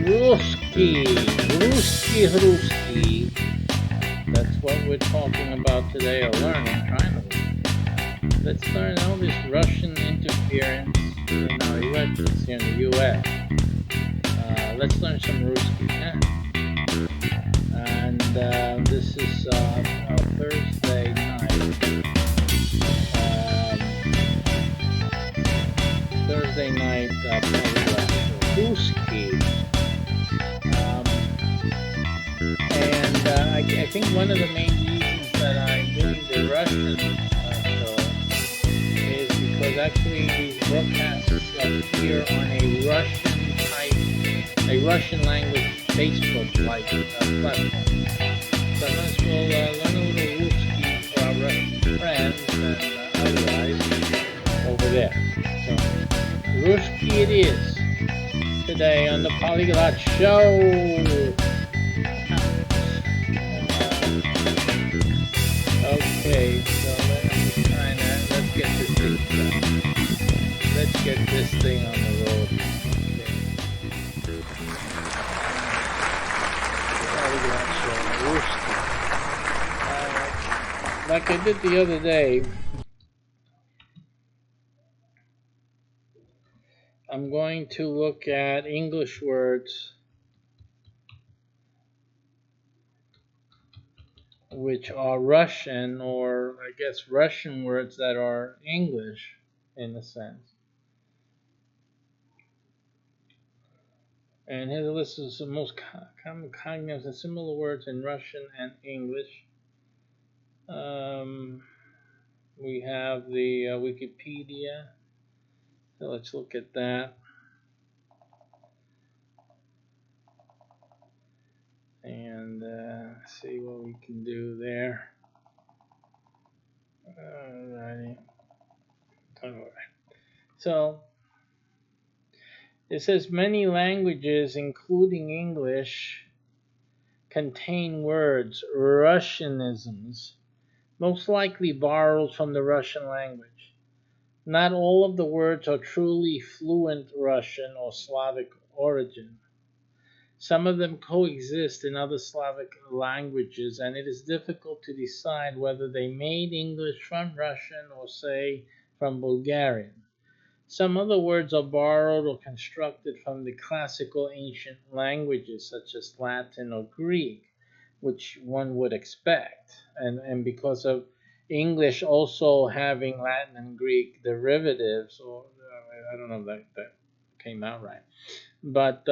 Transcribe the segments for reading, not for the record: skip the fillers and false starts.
Ruski. That's what we're talking about today, or learning, trying to learn. Let's learn all this Russian interference in our elections here in the U.S. Let's learn some Ruski. And this is Thursday night. Thursday night Ruski. And I think one of the main reasons that I'm doing the Russian show is because actually these broadcasts appear on a Russian language Facebook platform. Sometimes we'll learn a little Ruski for our Russian friends and otherwise over there. So Ruski it is today on the Polyglot Show. Okay, so let's get this thing done. Let's get this thing on the road. Like I did the other day, I'm going to look at English words which are Russian, or I guess Russian words that are English in a sense. And here's a list of some most common cognates and similar words in Russian and English. We have the Wikipedia. So let's look at that. And see what we can do there. Alrighty. Alright. So it says many languages, including English, contain words, Russianisms, most likely borrowed from the Russian language. Not all of the words are truly fluent Russian or Slavic origin. Some of them coexist in other Slavic languages, and it is difficult to decide whether they made English from Russian or, say, from Bulgarian. Some other words are borrowed or constructed from the classical ancient languages, such as Latin or Greek, which one would expect. And because of English also having Latin and Greek derivatives, or I don't know if that came out right, but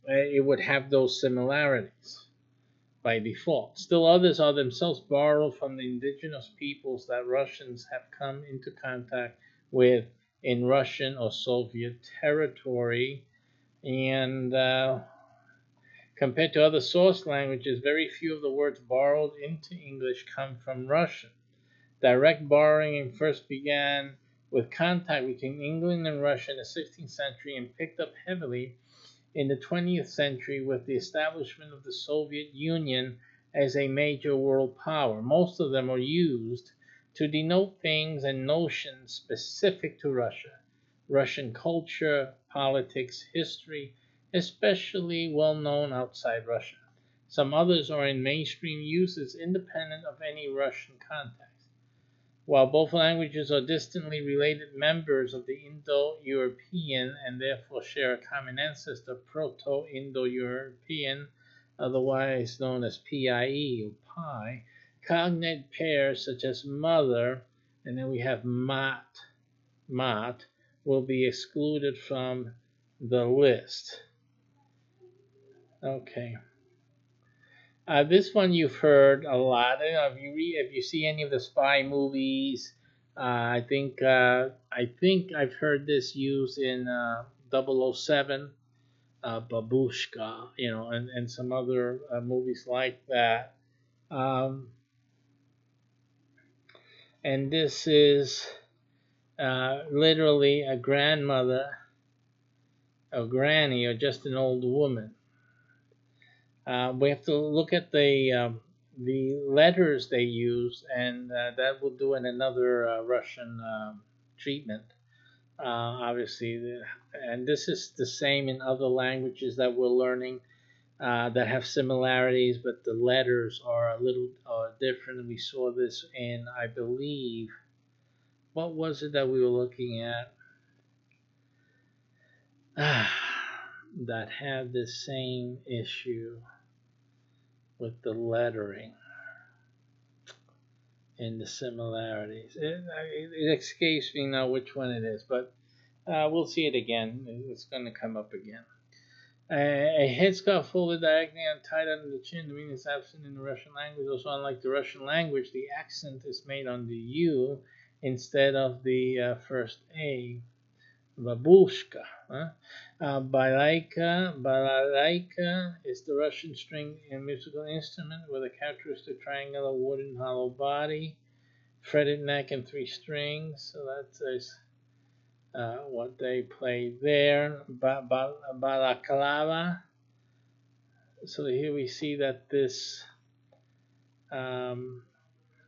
it would have those similarities by default. Still others are themselves borrowed from the indigenous peoples that Russians have come into contact with in Russian or Soviet territory. And compared to other source languages, very few of the words borrowed into English come from Russian. Direct borrowing first began with contact between England and Russia in the 16th century and picked up heavily in the 20th century with the establishment of the Soviet Union as a major world power. Most of them are used to denote things and notions specific to Russia, Russian culture, politics, history, especially well known outside Russia. Some others are in mainstream uses independent of any Russian context. While both languages are distantly related members of the Indo-European and therefore share a common ancestor, Proto-Indo-European, otherwise known as PIE or Pi, cognate pairs such as mother, and then we have mat, will be excluded from the list. Okay. This one you've heard a lot. If you see any of the spy movies, I think I've heard this used in 007, Babushka, and some other movies like that. And this is literally a grandmother, a granny, or just an old woman. We have to look at the the letters they use, and that will do in another Russian treatment. Obviously, and this is the same in other languages that we're learning that have similarities, but the letters are a little different. We saw this in, I believe, what was it that we were looking at that had the same issue with the lettering and the similarities. It escapes me now which one it is, but we'll see it again. It's going to come up again. A headscarf folded diagonally and tied under the chin. The meaning is absent in the Russian language. Also, unlike the Russian language, the accent is made on the U instead of the first A. Babushka. Balalaika is the Russian string and musical instrument with a characteristic triangular wooden hollow body, fretted neck, and 3 strings. So that's what they play there. Balaklava. So here we see that this,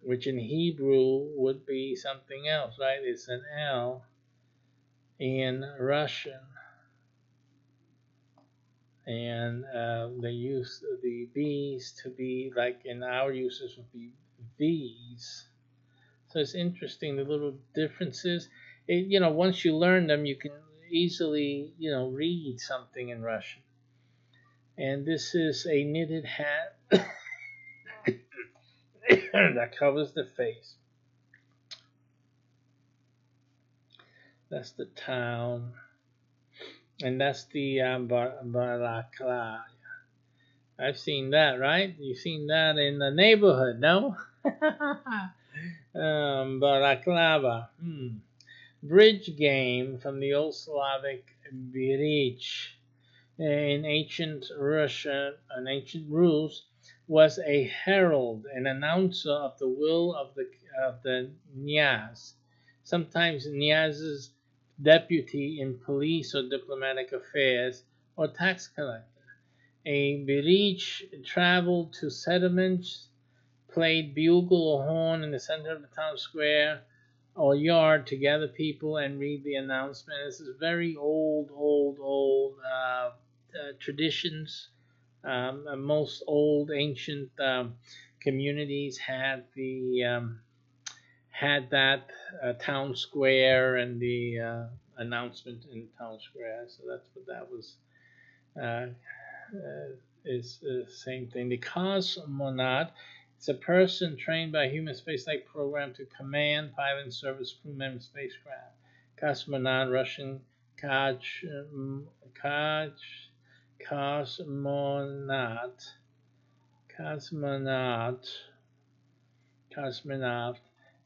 which in Hebrew would be something else, right? It's an L in Russian. And they use the B's to be like in our uses would be V's. So it's interesting the little differences. Once you learn them, you can easily, read something in Russian. And this is a knitted hat that covers the face. That's the town. And that's the balaclava. I've seen that, right? You've seen that in the neighborhood, no? Balaclava. Bridge game from the Old Slavic Birich. In ancient Russia and ancient Rus was a herald, an announcer of the will of the knyaz, sometimes knyaz's deputy in police or diplomatic affairs, or tax collector. A birich traveled to settlements, played bugle or horn in the center of the town square or yard to gather people and read the announcement. This is very old traditions. Most old ancient communities had that town square and the announcement in town square. So that's what that was. Is the same thing. The cosmonaut is a person trained by a human spaceflight program to command, pilot, and service crew member spacecraft. Cosmonaut, Russian cosmonaut,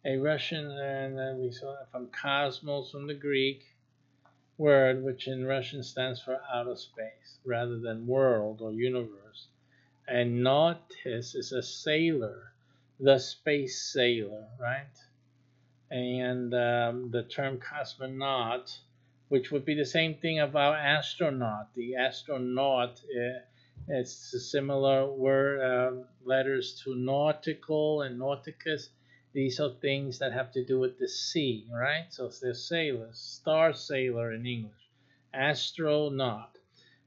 a Russian, and we saw it from cosmos, from the Greek word, which in Russian stands for outer space rather than world or universe. And nautis is a sailor, the space sailor, right? And the term cosmonaut, which would be the same thing about astronaut. The astronaut is a similar word, letters to nautical and nauticus. These are things that have to do with the sea, right? So they're sailors, star sailor in English. Astronaut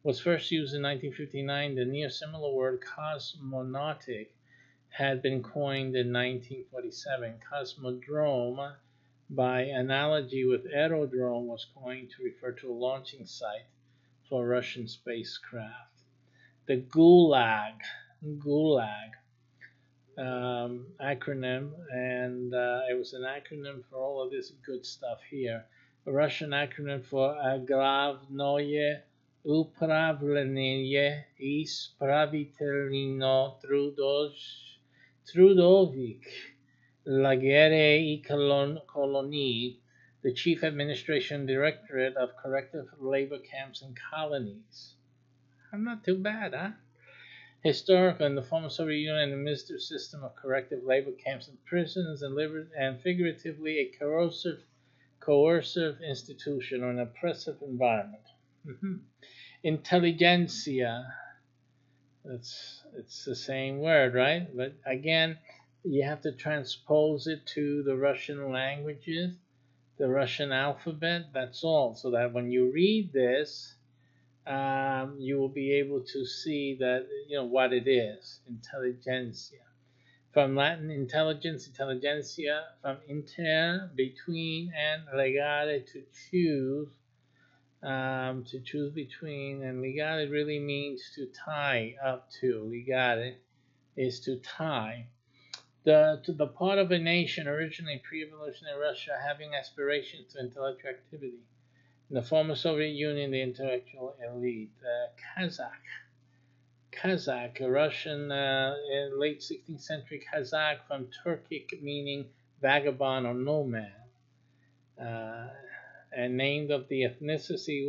was first used in 1959. The near similar word cosmonautic had been coined in 1947. Cosmodrome, by analogy with aerodrome, was coined to refer to a launching site for a Russian spacecraft. The Gulag acronym, and it was an acronym for all of this good stuff here. A Russian acronym for Glavnoye Upravlenie Ispravitelino Trudovik Lagere I Kolonii, the Chief Administration Directorate of Corrective Labor Camps and Colonies. I'm not too bad, huh? Historical in the former Soviet Union, an administrative system of corrective labor camps and prisons, and figuratively a coercive institution or an oppressive environment. Intelligentsia, It's the same word, right? But again, you have to transpose it to the Russian languages, the Russian alphabet. That's all. So that when you read this, you will be able to see that what it is. Intelligentsia. From Latin intelligence, intelligentsia. From inter, between, and legare, to choose. To choose between, and legare really means to tie up to. Legare is to tie. To the part of a nation originally pre-revolutionary Russia having aspirations to intellectual activity. In the former Soviet Union, the intellectual elite. Kazakh, a Russian in late 16th century Kazakh from Turkic meaning vagabond or nomad. And named of the ethnicity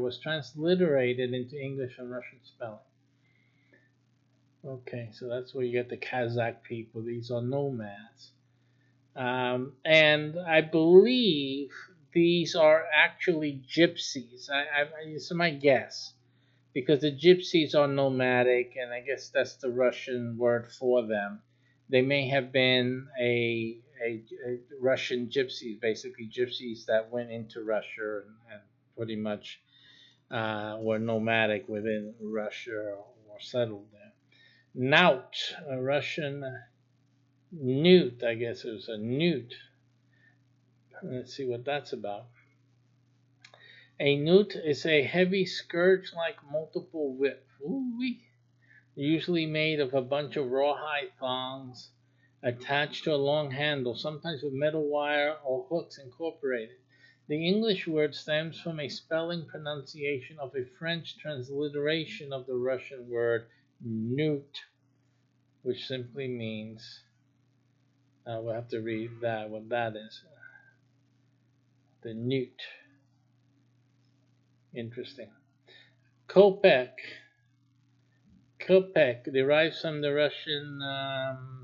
was transliterated into English and Russian spelling. Okay, so that's where you get the Kazakh people. These are nomads. And I believe these are actually gypsies. It's my guess. Because the gypsies are nomadic, and I guess that's the Russian word for them. They may have been a Russian gypsies, basically gypsies that went into Russia and pretty much were nomadic within Russia or settled there. Naut, a Russian newt, I guess it was a newt. Let's see what that's about. A newt is a heavy scourge-like multiple whip. Ooh-wee. Usually made of a bunch of rawhide thongs attached to a long handle, sometimes with metal wire or hooks incorporated. The English word stems from a spelling pronunciation of a French transliteration of the Russian word newt, which simply means, we'll have to read that, what that is. The newt. Interesting. Kopek. Kopek derives from the Russian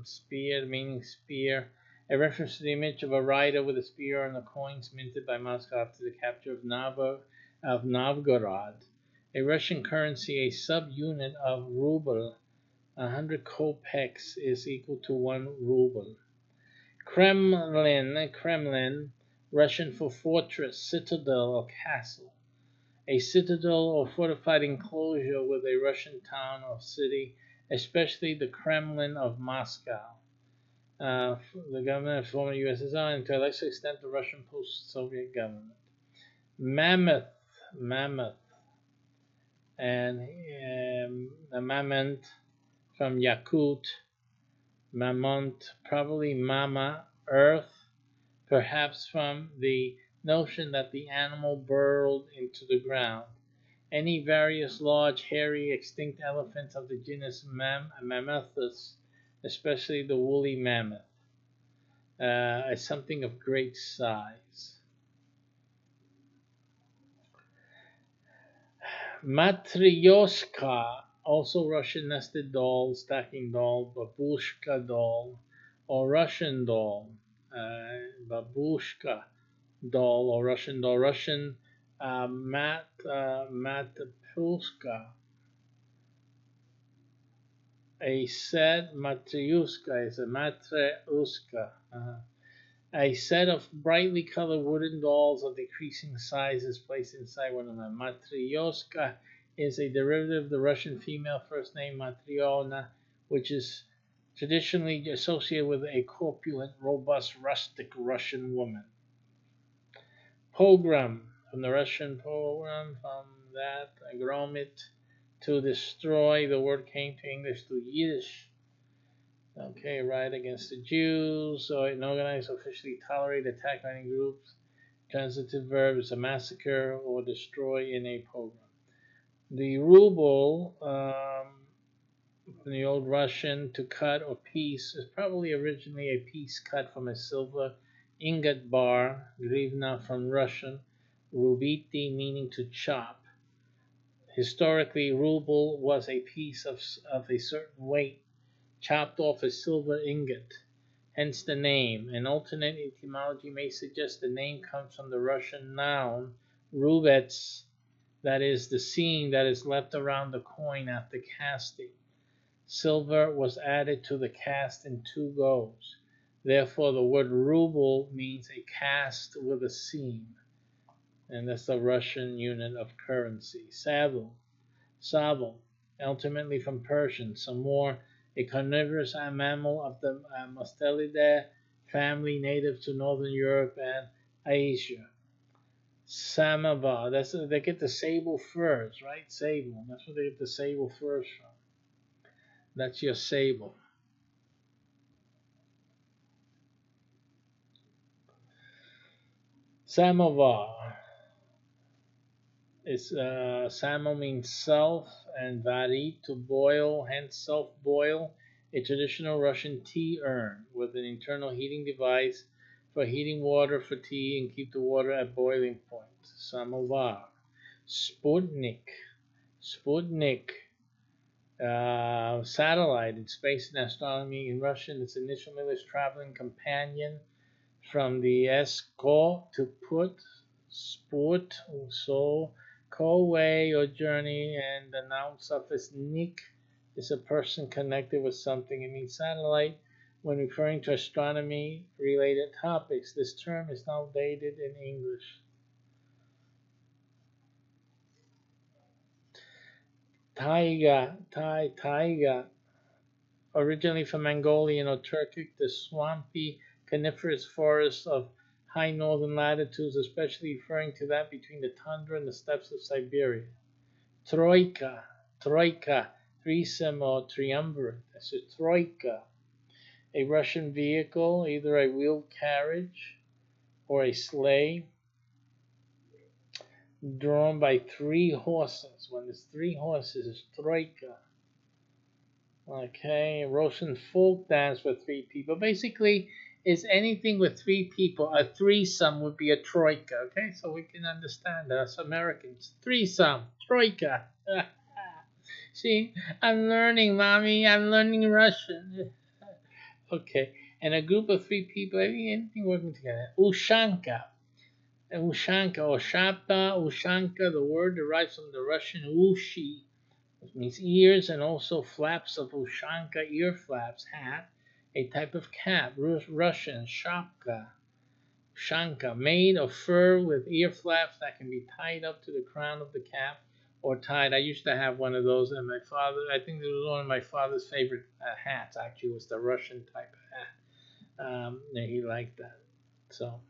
spear, meaning spear, a reference to the image of a rider with a spear on the coins minted by Moscow after the capture of Novgorod. A Russian currency, a subunit of ruble. 100 kopecks is equal to 1 ruble. Kremlin, Russian for fortress, citadel, or castle. A citadel or fortified enclosure with a Russian town or city, especially the Kremlin of Moscow. The government of former USSR, and to a lesser extent the Russian post-Soviet government. Mammoth, and a mammoth from Yakut, mamont, probably mama, earth, perhaps from the notion that the animal burrowed into the ground. Any various large, hairy, extinct elephants of the genus Mammuthus, especially the woolly mammoth, is something of great size. Matryoshka, also Russian nested doll, stacking doll, babushka doll, or Russian doll, babushka doll, or Russian doll, Russian matapulska. A set, matryoshka is a matryoshka. A set of brightly colored wooden dolls of decreasing sizes placed inside one another. Matryoshka is a derivative of the Russian female first name Matryona, which is traditionally associated with a corpulent, robust, rustic Russian woman. Pogrom, from the Russian pogrom, from that, gromit, to destroy. The word came to English through Yiddish. Okay, right against the Jews, or an organized, officially tolerate, attack any groups. Transitive verb is a massacre or destroy in a pogrom. The ruble, from the old Russian, to cut or piece, is probably originally a piece cut from a silver ingot bar. Grivna from Russian. Rubiti, meaning to chop. Historically, ruble was a piece of a certain weight, chopped off a silver ingot, hence the name. An alternate etymology may suggest the name comes from the Russian noun rubets, that is, the seam that is left around the coin after casting. Silver was added to the cast in 2 goes. Therefore, the word ruble means a cast with a seam, and that's the Russian unit of currency. Sable, ultimately from Persian. Samovar, a carnivorous mammal of the Mustelidae family, native to northern Europe and Asia. Samovar, that's they get the sable furs, right? Sable, that's where they get the sable furs from. That's your sable. Samovar is samo means self and varit to boil, hence self-boil. A traditional Russian tea urn with an internal heating device for heating water for tea and keep the water at boiling point. Samovar. Sputnik. Satellite in space and astronomy in Russian. Its initial is traveling companion from the escort to put, sport, so co-way or journey, and the noun suffix nik is a person connected with something. It means satellite when referring to astronomy related topics. This term is now dated in English. Taiga, originally from Mongolian or Turkic, the swampy coniferous forests of high northern latitudes, especially referring to that between the tundra and the steppes of Siberia. Troika, threesome or triumvirate. That's a troika, a Russian vehicle, either a wheeled carriage or a sleigh, drawn by 3 horses. When there's 3 horses, it's troika. Okay, Russian folk dance with 3 people. Basically, is anything with 3 people. A threesome would be a troika. Okay, so we can understand that as Americans. Threesome, troika. See, I'm learning, mommy. I'm learning Russian. Okay, and a group of 3 people, anything working together. Ushanka. Ushanka or shapta, ushanka, the word derives from the Russian ushi, which means ears, and also flaps of ushanka, ear flaps, hat, a type of cap. Russian shapka, ushanka, made of fur with ear flaps that can be tied up to the crown of the cap or tied. I used to have one of those, and my father, I think it was one of my father's favorite hats, actually, was the Russian type of hat. And he liked that. So,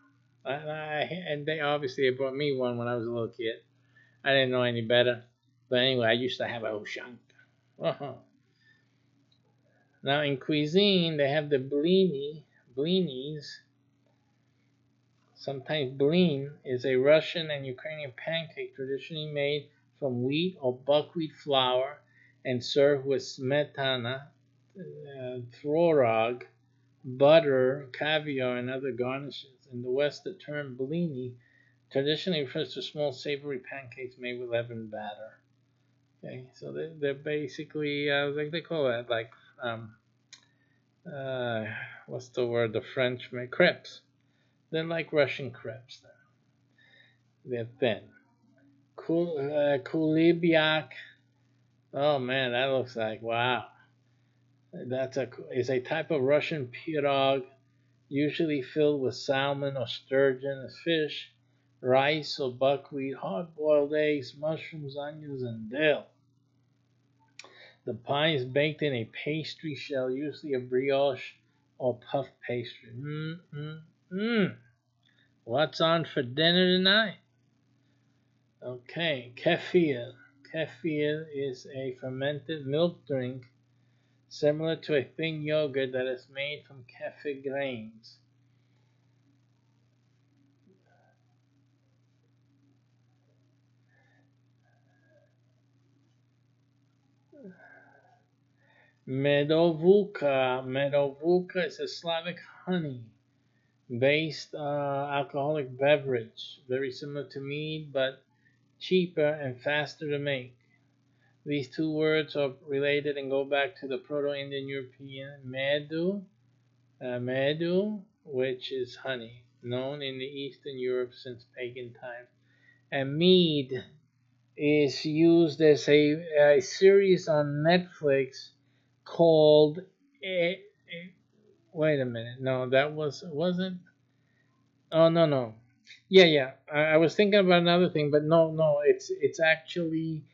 and they obviously brought me one when I was a little kid. I didn't know any better. But anyway, I used to have a ushanka. Uh-huh. Now in cuisine, they have the blinis. Sometimes blin is a Russian and Ukrainian pancake traditionally made from wheat or buckwheat flour and served with smetana, tvorog, butter, caviar, and other garnishes. In the West, the term blini traditionally refers to small savory pancakes made with leavened batter. Okay, so they're basically like they call that like what's the word the French make crepes. They're like Russian crepes. They're thin. Kulibyak. Oh man, that looks like wow. Is a type of Russian pirog, usually filled with salmon or sturgeon, fish, rice or buckwheat, hard-boiled eggs, mushrooms, onions, and dill. The pie is baked in a pastry shell, usually a brioche or puff pastry. What's on for dinner tonight? Okay, Kaffir. Kaffir is a fermented milk drink similar to a thin yogurt that is made from kaffir grains. Medovuka is a Slavic honey-based alcoholic beverage, very similar to mead, but cheaper and faster to make. These 2 words are related and go back to the Proto-Indian European medu, which is honey, known in the Eastern Europe since pagan times, and mead is used as a series on Netflix called. eh, Wait a minute. No, that wasn't. Oh no no. Yeah yeah. I was thinking about another thing, but no no. It's actually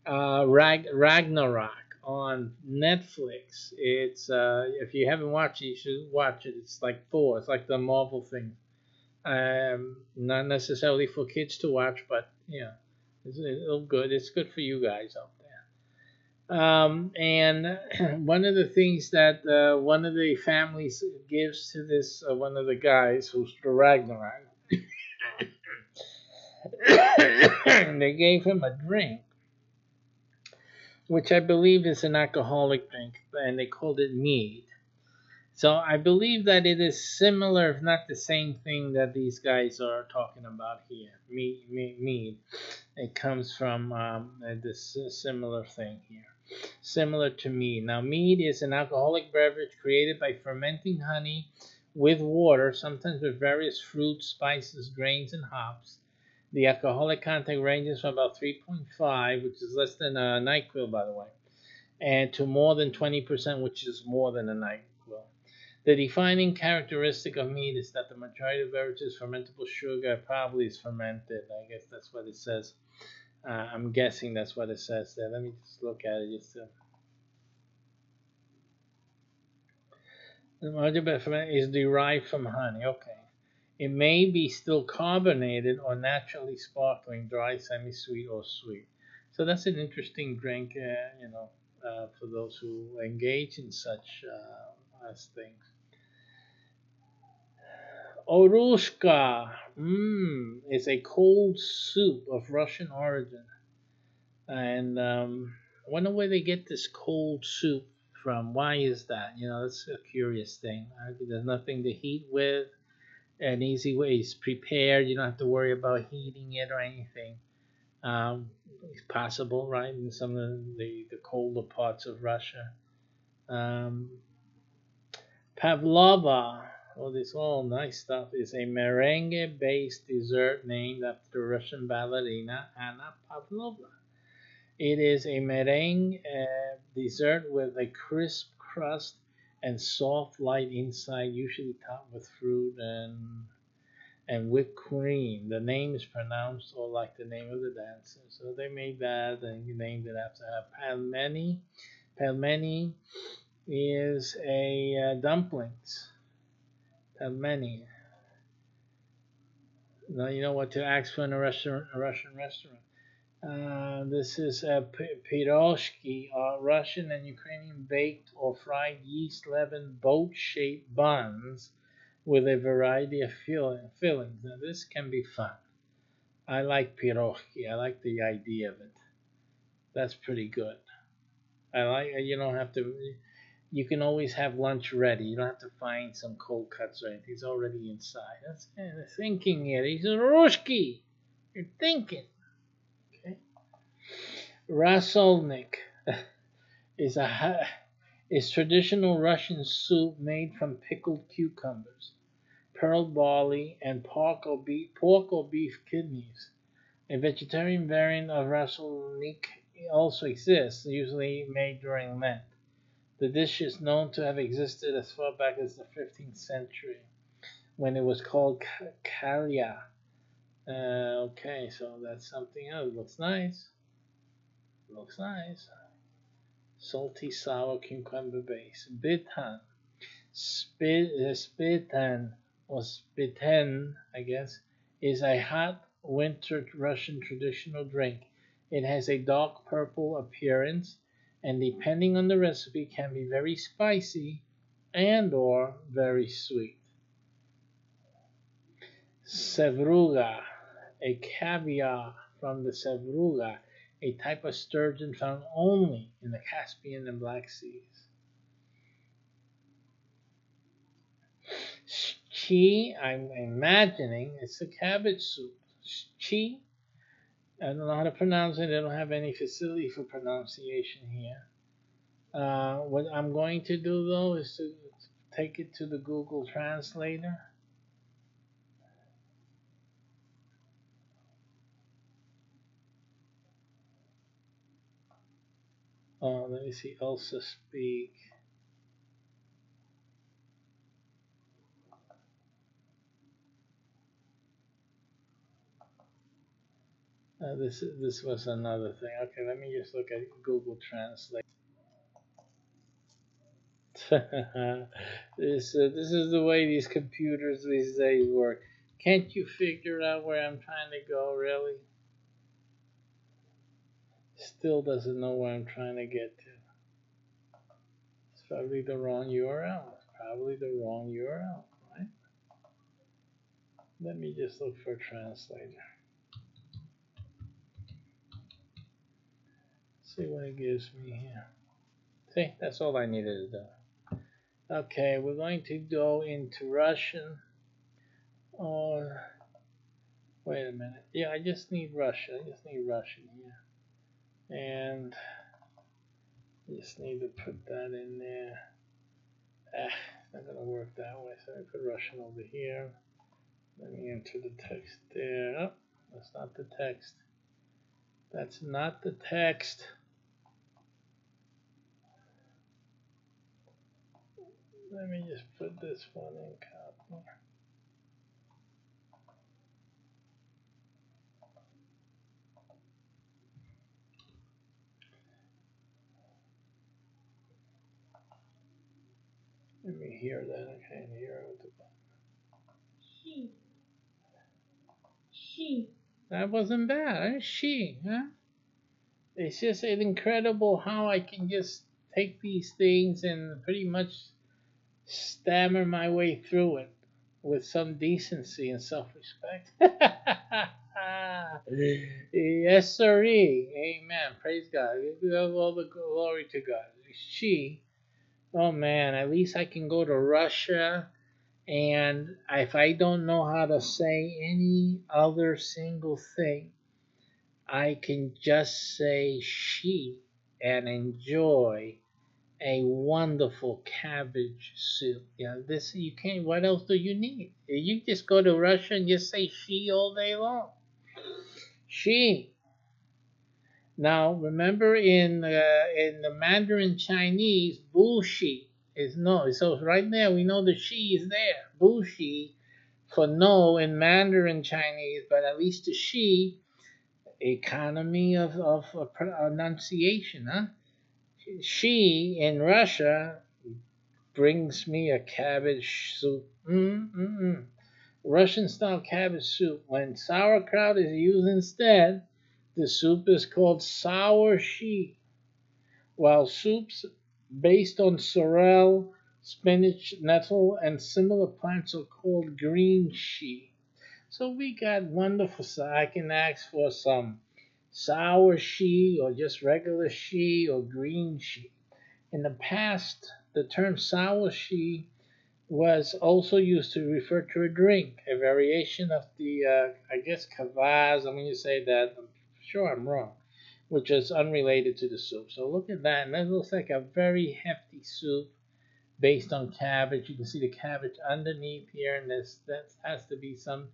Ragnarok on Netflix. It's if you haven't watched it, you should watch it. It's like Thor. It's like the Marvel thing. Not necessarily for kids to watch, but yeah, it's good. It's good for you guys out there. And one of the things that one of the families gives to this one of the guys who's the Ragnarok, they gave him a drink, which I believe is an alcoholic drink, and they called it mead. So I believe that it is similar, if not the same thing that these guys are talking about here. Mead. It comes from this similar thing here. Similar to mead. Now, mead is an alcoholic beverage created by fermenting honey with water, sometimes with various fruits, spices, grains, and hops. The alcoholic content ranges from about 3.5, which is less than a NyQuil, by the way, and to more than 20%, which is more than a NyQuil. The defining characteristic of mead is that the majority of beverages fermentable sugar probably is fermented. I guess that's what it says. I'm guessing that's what it says there. Let me just look at it. The majority of ferment is derived from honey. Okay. It may be still carbonated or naturally sparkling, dry, semi-sweet, or sweet. So that's an interesting drink, for those who engage in such things. Orushka is a cold soup of Russian origin. And I wonder where they get this cold soup from. Why is that? That's a curious thing. There's nothing to heat with. An easy way is prepared. You don't have to worry about heating it or anything. It's possible, right, in some of the colder parts of Russia. Pavlova, all this all nice stuff, is a merengue-based dessert named after the Russian ballerina Anna Pavlova. It is a meringue dessert with a crisp crust and soft, light inside, usually topped with fruit and whipped cream. The name is pronounced all like the name of the dancer. So they made that and named it after her. Pelmeni. Pelmeni is a dumplings. Pelmeni. Now you know what to ask for in a Russian restaurant. This is a piroshki, Russian and Ukrainian baked or fried yeast-leavened boat-shaped buns with a variety of fillings. Now this can be fun. I like piroshki. I like the idea of it. That's pretty good. You don't have to. You can always have lunch ready. You don't have to find some cold cuts or anything. It's already inside. That's kind of thinking here. He's a Rushki. You're thinking. Okay. Rasolnik is traditional Russian soup made from pickled cucumbers, pearl barley, and pork or beef kidneys. A vegetarian variant of rasolnik also exists, usually made during Lent. The dish is known to have existed as far back as the 15th century, when it was called kalya. Okay, so that's something else. Looks nice. Looks nice. Salty, sour cucumber base. Bitan. Spitan, or spiten, I guess, is a hot winter Russian traditional drink. It has a dark purple appearance and depending on the recipe can be very spicy and or very sweet. Sevruga, a caviar from the Sevruga, a type of sturgeon found only in the Caspian and Black Seas. Chi, I'm imagining it's a cabbage soup. Chi, I don't know how to pronounce it. I don't have any facility for pronunciation here. What I'm going to do though is to take it to the Google Translator. Oh, let me see. Also speak. This was another thing. Okay, let me just look at Google Translate. This is the way these computers these days work. Can't you figure out where I'm trying to go? Really? Still doesn't know where I'm trying to get to. It's probably the wrong URL. It's probably the wrong URL, right? Let me just look for Translator. See what it gives me here. See, that's all I needed to do. Okay, we're going to go into Russian. Or wait a minute. Yeah, I just need Russian. I just need Russian here. And I just need to put that in there. It's not gonna work that way. So I put Russian over here. Let me enter the text there. Oh, that's not the text. That's not the text. Let me just put this one in copy. Let me hear that. I can't hear it with the button. She. That wasn't bad. She, huh? It's just incredible how I can just take these things and pretty much stammer my way through it with some decency and self-respect. Yes, sirree. Amen. Praise God. Give all the glory to God. She. Oh man, at least I can go to Russia, and if I don't know how to say any other single thing, I can just say she and enjoy a wonderful cabbage soup. This you can't. What else do you need? You just go to Russia and just say she all day long. She. Now remember in the Mandarin Chinese, bushi is no. So right there we know the she is there. Bushi for no in Mandarin Chinese, but at least the she economy of pronunciation, huh? She in Russia brings me a cabbage soup. Russian style cabbage soup. When sauerkraut is used instead, the soup is called sour she, while soups based on sorrel, spinach, nettle, and similar plants are called green she. So we got wonderful. So I can ask for some sour she or just regular she or green she. In the past, the term sour she was also used to refer to a drink, a variation of the, I guess, kvass. I'm going to say that. I'm sure I'm wrong, which is unrelated to the soup. So look at that. And that looks like a very hefty soup based on cabbage. You can see the cabbage underneath here, and that has to be some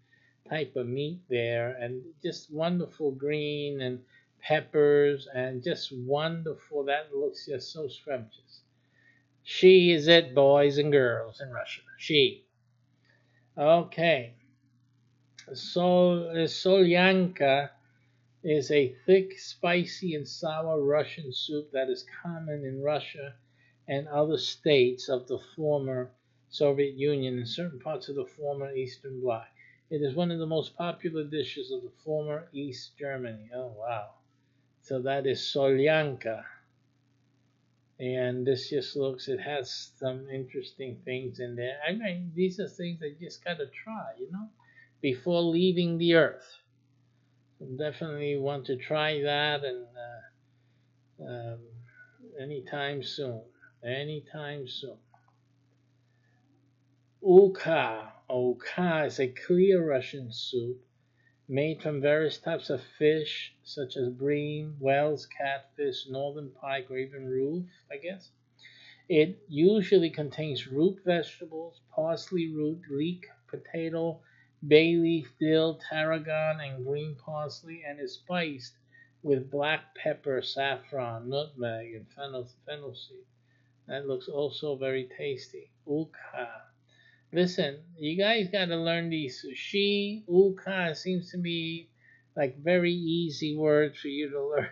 type of meat there, and just wonderful green and peppers, and just wonderful. That looks just so scrumptious. She is it, boys and girls in Russia. She. Okay. Solyanka is a thick, spicy, and sour Russian soup that is common in Russia and other states of the former Soviet Union and certain parts of the former Eastern Bloc. It is one of the most popular dishes of the former East Germany. Oh, wow. So that is Solyanka. And this just looks, it has some interesting things in there. I mean, these are things I just got to try, before leaving the earth. Definitely want to try that, and anytime soon. Anytime soon. Ukha. Ukha is a clear Russian soup made from various types of fish, such as bream, whales, catfish, northern pike, or even roof, I guess. It usually contains root vegetables, parsley root, leek, potato, bay leaf, dill, tarragon, and green parsley, and is spiced with black pepper, saffron, nutmeg, and fennel seed. That looks also very tasty. Ukha. Listen, you guys got to learn these. Sushi, ukha seems to be like very easy words for you to learn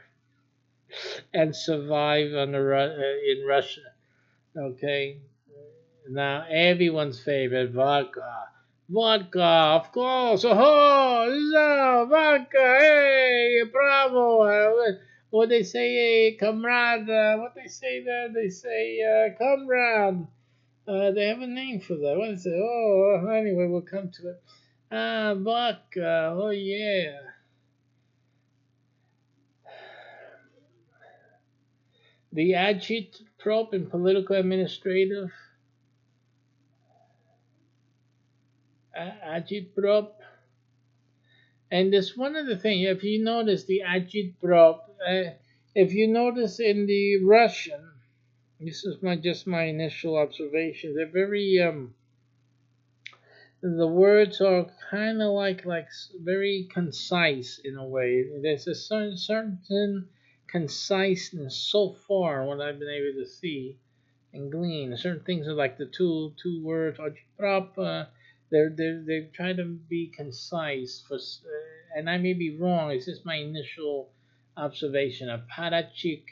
and survive in Russia. Okay, now everyone's favorite vodka. Vodka, of course. Oh, so, vodka. Hey, bravo. What they say, hey, comrade. What they say there? They say, comrade. They have a name for that. What is it? Oh, anyway, we'll come to it. Vodka. Oh, yeah. The agitprop in political administrative. Agitprop. And this one other thing, if you notice the agitprop, if you notice in the Russian, this is just my initial observation. They're very the words are kind of like very concise in a way. There's a certain conciseness so far what I've been able to see and glean. Certain things are like the two words agitprop. They try to be concise and I may be wrong. It's just my initial observation. A parachik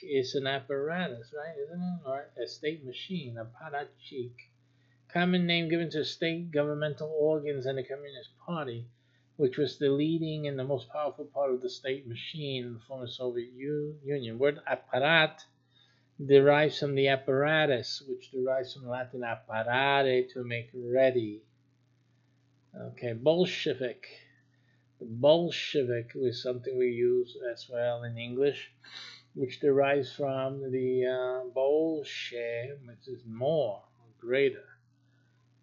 is an apparatus, right? Isn't it? Or a state machine. A parachik, common name given to state governmental organs and the Communist Party, which was the leading and the most powerful part of the state machine in the former Soviet Union. Word apparat derives from the apparatus, which derives from Latin apparare, to make ready. Okay, Bolshevik. The Bolshevik is something we use as well in English, which derives from the Bolshe, which is more, or greater.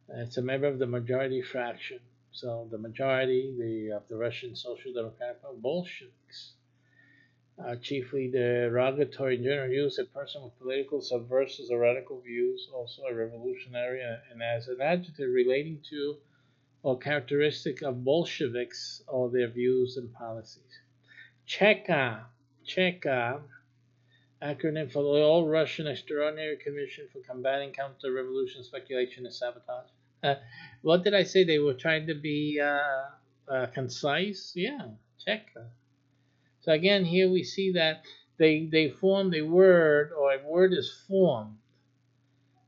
It's a member of the majority fraction. So the majority of the Russian Social Democratic Party, Bolsheviks. Chiefly derogatory in general use, a person with political, subversive, or radical views, also a revolutionary, and as an adjective relating to or characteristic of Bolsheviks or their views and policies. Cheka, acronym for the All Russian Extraordinary Commission for Combating Counter-Revolution, Speculation, and Sabotage. What did I say? They were trying to be concise? Yeah, Cheka. So again, here we see that they formed a word, or a word is formed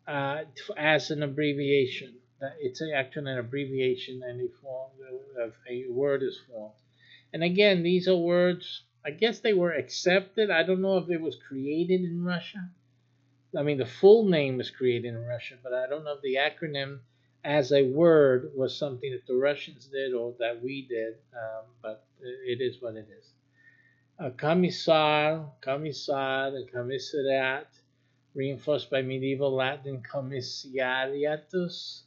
as an abbreviation. It's actually an abbreviation, and a word is formed. And again, these are words. I guess they were accepted. I don't know if it was created in Russia. I mean, the full name was created in Russia, but I don't know if the acronym as a word was something that the Russians did or that we did. But it is what it is. Commissar, commissariat, reinforced by medieval Latin commissariatus,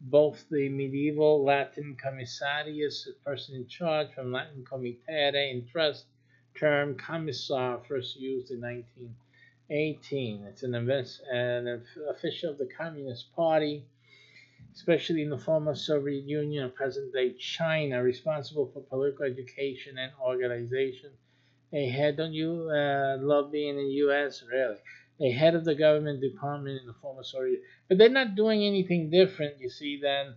both the medieval Latin commissarius, a person in charge, from Latin committere, in trust, term commissar, first used in 1918. It's an official of the Communist Party, especially in the former Soviet Union and present-day China, responsible for political education and organization. A head, don't you love being in the U.S.? Really? A head of the government department in the former Soviet. But they're not doing anything different, you see, than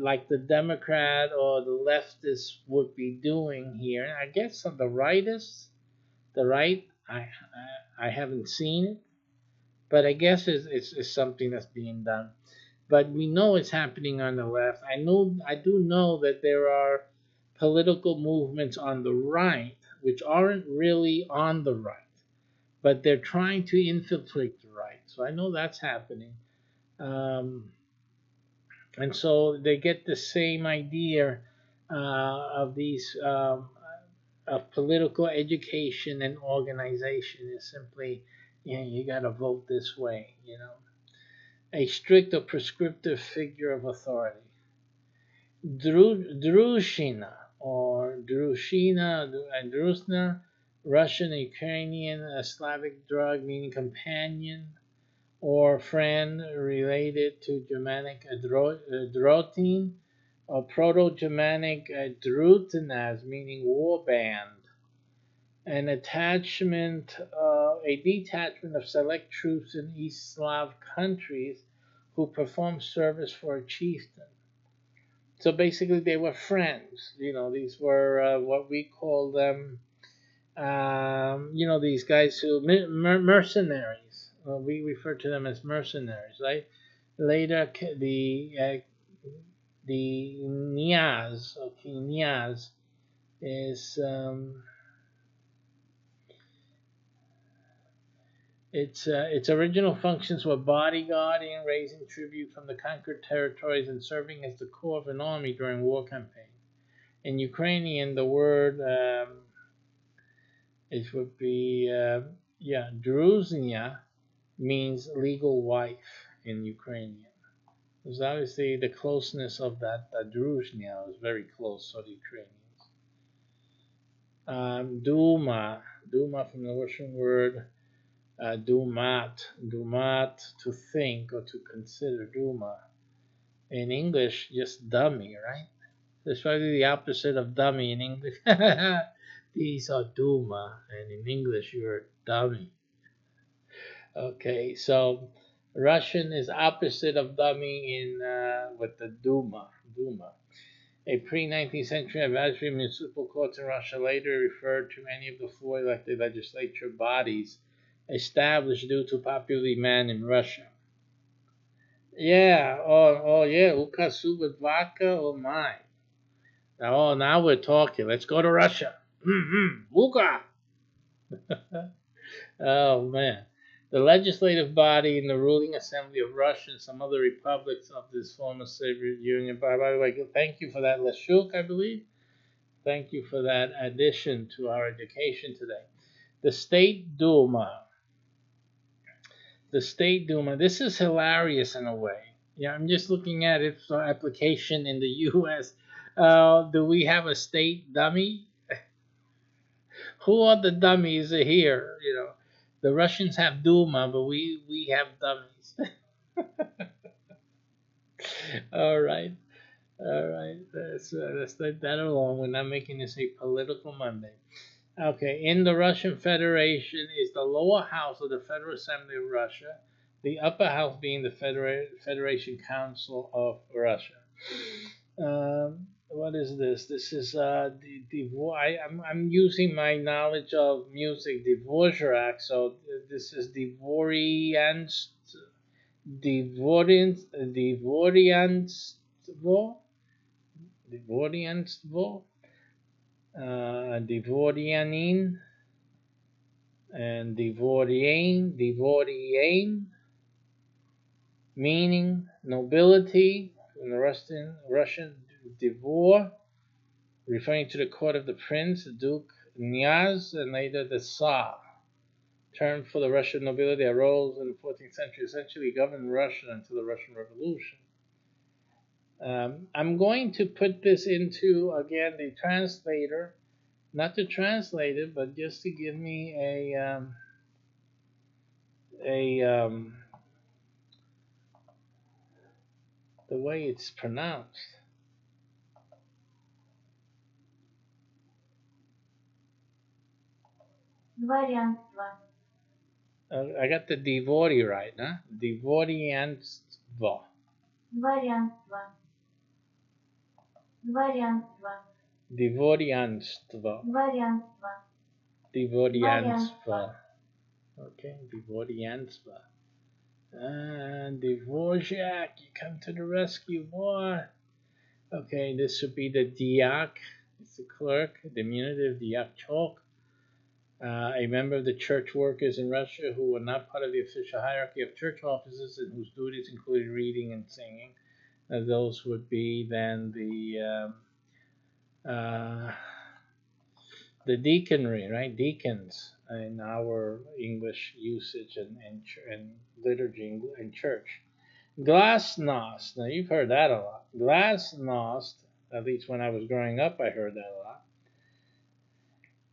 like the Democrat or the leftists would be doing here. I guess on the right, I haven't seen it, but I guess it's something that's being done. But we know it's happening on the left. I do know that there are political movements on the right which aren't really on the right, but they're trying to infiltrate the right. So I know that's happening. And so they get the same idea of these of political education and organization is simply, you got to vote this way, a strict or prescriptive figure of authority. Drushina or Drusna, Russian, Ukrainian, Slavic drug meaning companion or friend, related to Germanic drotin, a Proto-Germanic drutinaz, meaning war band, an a detachment of select troops in East Slav countries who performed service for a chieftain. So basically, they were friends. These were what we call them. These guys who mercenaries. We refer to them as mercenaries, right? Later, the Niaz, okay, Niaz is its original functions were bodyguarding, raising tribute from the conquered territories, and serving as the core of an army during war campaign. In Ukrainian, the word it would be druzhnya means legal wife in Ukrainian. There's obviously the closeness of that druzhnya was very close to the Ukrainians. Duma from the Russian word dumat, to think or to consider. Duma. In English, just dummy, right? It's probably the opposite of dummy in English. These are Duma, and in English, you're a dummy. Okay, so Russian is opposite of dummy in with the Duma. A pre-19th century advisory municipal courts in Russia later referred to any of the 4 elected legislature bodies established due to popular demand in Russia. Yeah, oh yeah, Ukasu with vodka, oh my. Oh, now we're talking. Let's go to Russia. Uka! Oh man. The legislative body in the ruling assembly of Russia and some other republics of this former Soviet Union. By the way, thank you for that, Leshuk, I believe. Thank you for that addition to our education today. The State Duma. The State Duma. This is hilarious in a way. Yeah, I'm just looking at it for application in the U.S. Do we have a state dummy? Who are the dummies here? The Russians have Duma, but we have dummies. All right. Let's let that alone. We're not making this a political Monday. Okay. In the Russian Federation is the lower house of the Federal Assembly of Russia, the upper house being the Federation Council of Russia. What is this? This is I'm using my knowledge of music, Dvorak. So this is Dvorianin, and Dvoriane, meaning nobility. In the Russian Dvor, referring to the court of the prince, the Duke Knyaz, and later the Tsar. Term for the Russian nobility that rose in the 14th century, essentially governed Russia until the Russian Revolution. I'm going to put this into, again, the translator, not to translate it, but just to give me the way it's pronounced. I got the Dvori right, huh? Dvorianstvo. Dvorianstvo. Okay, Dvorianstvo. And Dvorak, you come to the rescue, boy. Okay, this would be the Diak. It's the clerk, diminutive Diakchok. A member of the church workers in Russia who were not part of the official hierarchy of church offices and whose duties included reading and singing. Those would be then the deaconry, right? Deacons in our English usage and liturgy and church. Glasnost. Now you've heard that a lot. Glasnost, at least when I was growing up, I heard that a lot.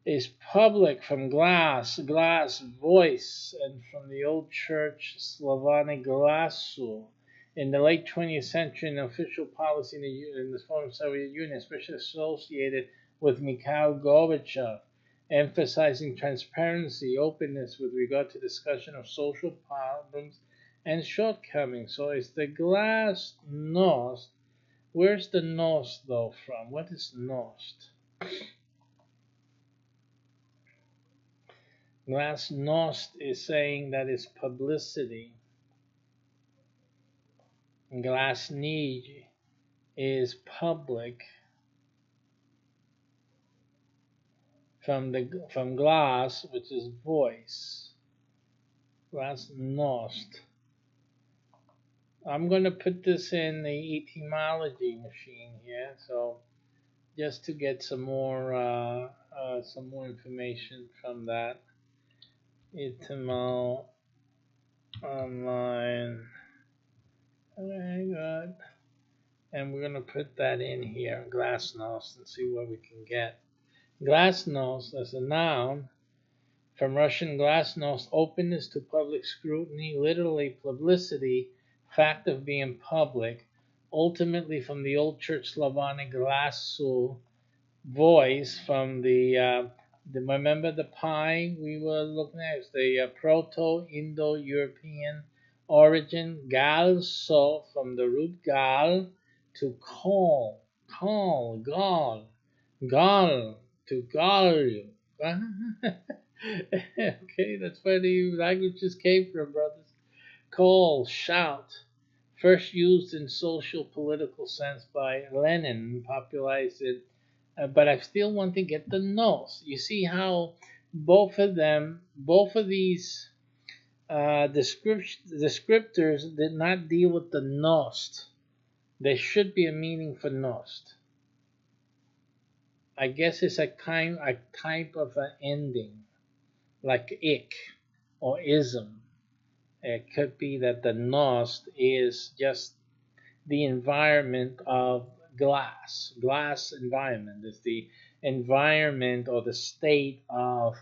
Is public, from glass, voice, and from the old church Slavonic glasu. in the late 20th century, an official policy in the former Soviet Union, especially associated with Mikhail Gorbachev, emphasizing transparency, openness with regard to discussion of social problems and shortcomings. So it's the glasnost. Where's the nost though from? What is nost? Glasnost is saying that it's publicity. Glasnij is public. From glass, which is voice. Glasnost. I'm going to put this in the etymology machine here, so just to get some more information from that. Etymo online. Very good. And we're going to put that in here, glasnost, and see what we can get. Glasnost as a noun, from Russian glasnost, openness to public scrutiny, literally publicity, fact of being public, ultimately from the Old Church Slavonic glasu, voice, from remember the pi we were looking at? It's the Proto-Indo-European origin, galso, from the root gal, to call, gal, to gall you. Okay, that's where the languages came from, brothers. Call, shout. First used in social political sense by Lenin, popularized it. But I still want to get the nos. You see how both of these descriptors did not deal with the nost. There should be a meaning for nost. I guess it's a type of an ending, like ik or ism. It could be that the nost is just the environment of glass. Glass environment is the environment or the state of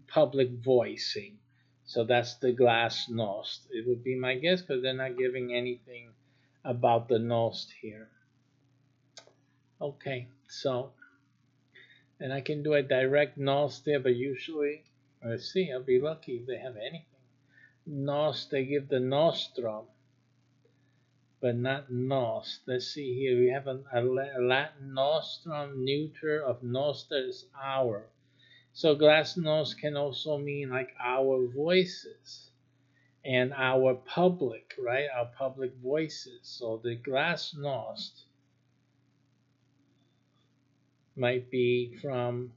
public voicing. So that's the glasnost. It would be my guess, because they're not giving anything about the nost here. Okay, so, and I can do a direct nost there, but usually, let's see, I'll be lucky if they have anything. Nos, they give the nostrum, but not nos. Let's see here. We have a Latin nostrum, neuter of noster is our. So glasnost can also mean like our voices and our public, right? Our public voices. So the glasnost might be from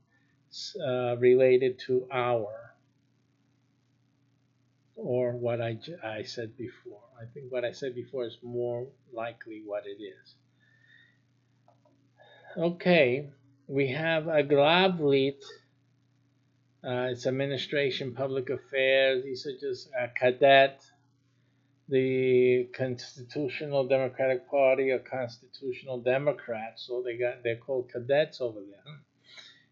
related to our, or what I said before. I think what I said before is more likely what it is. Okay, we have a glavlit. It's administration, public affairs. These are just cadet, the Constitutional Democratic Party or Constitutional Democrats. So they're called cadets over there.